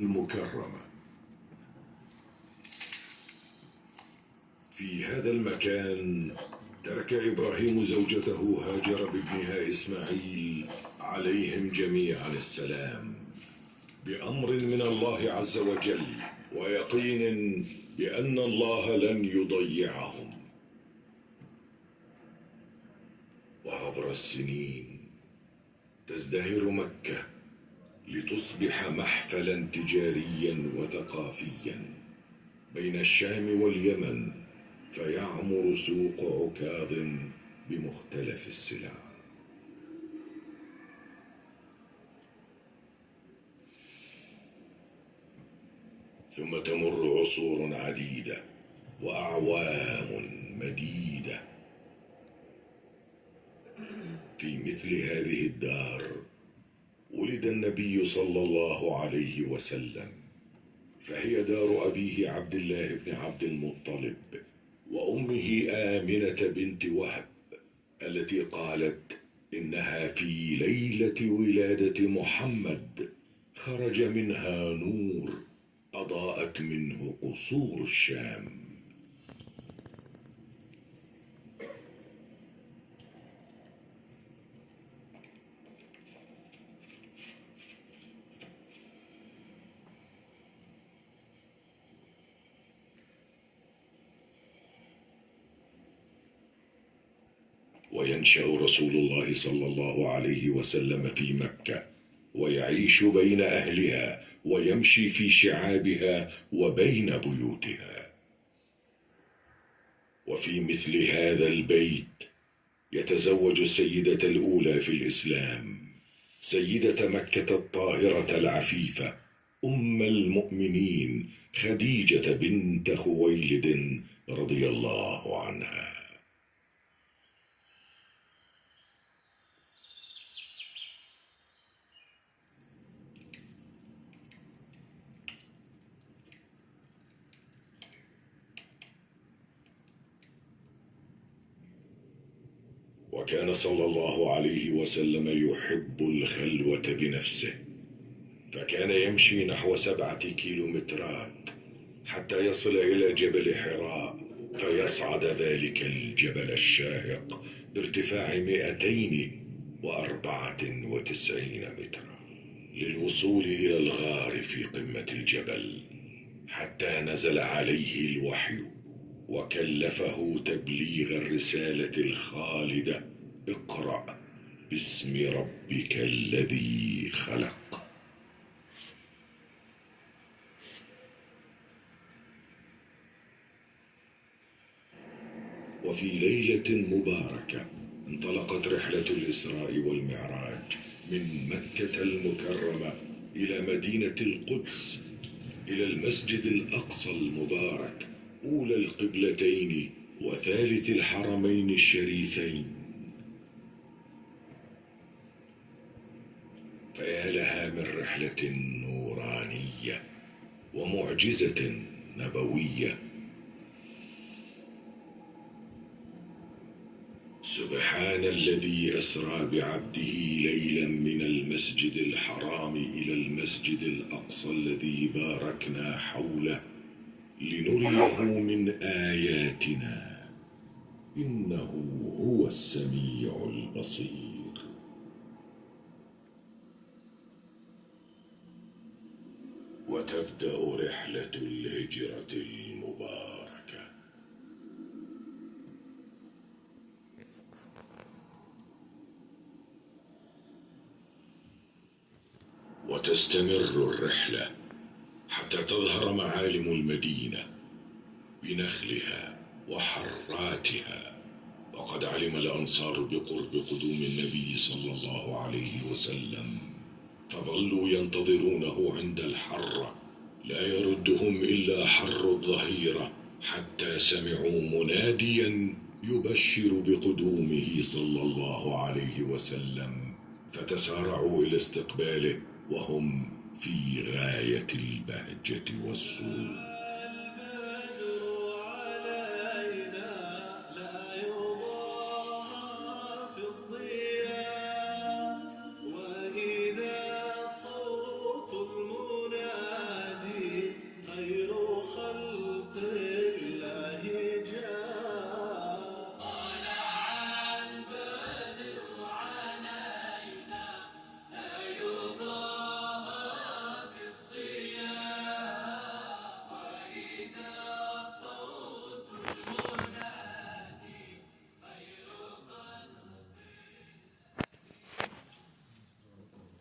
المكرمة. في هذا المكان ترك إبراهيم زوجته هاجر بابنها إسماعيل عليهم جميعا السلام، بأمر من الله عز وجل ويقين بأن الله لن يضيعهم. وعبر السنين تزدهر مكة لتصبح محفلا تجاريا وثقافيا بين الشام واليمن، فيعمر سوق عكاظ بمختلف السلع. ثم تمر عصور عديدة وأعوام مديدة. في مثل هذه الدار ولد النبي صلى الله عليه وسلم، فهي دار أبيه عبد الله بن عبد المطلب وأمه آمنة بنت وهب، التي قالت إنها في ليلة ولادة محمد خرج منها نور أضاءت منه قصور الشام. وينشأ رسول الله صلى الله عليه وسلم في مكة، ويعيش بين أهلها ويمشي في شعابها وبين بيوتها. وفي مثل هذا البيت يتزوج السيدة الأولى في الإسلام، سيدة مكة الطاهرة العفيفة أم المؤمنين خديجة بنت خويلد رضي الله عنها. وكان صلى الله عليه وسلم يحب الخلوة بنفسه، فكان يمشي نحو 7 كيلومترات حتى يصل إلى جبل حراء، فيصعد ذلك الجبل الشاهق بارتفاع 294 مترا للوصول إلى الغار في قمة الجبل، حتى نزل عليه الوحي وكلفه تبليغ الرسالة الخالدة: اقرأ باسم ربك الذي خلق. وفي ليلة مباركة انطلقت رحلة الإسراء والمعراج من مكة المكرمة إلى مدينة القدس، إلى المسجد الأقصى المبارك، أولى القبلتين وثالث الحرمين الشريفين. فيا لها من رحلة نورانية ومعجزة نبوية. سبحان الذي أسرى بعبده ليلا من المسجد الحرام إلى المسجد الأقصى الذي باركنا حوله لنريه من آياتنا، إنه هو السميع البصير. وتبدأ رحلة الهجرة المباركة. وتستمر الرحلة حتى تظهر معالم المدينة بنخلها وحراتها. وقد علم الأنصار بقرب قدوم النبي صلى الله عليه وسلم، فظلوا ينتظرونه عند الحرة، لا يردهم إلا حر الظهيرة، حتى سمعوا مناديا يبشر بقدومه صلى الله عليه وسلم، فتسارعوا إلى استقباله وهم في غاية البهجة والسرور.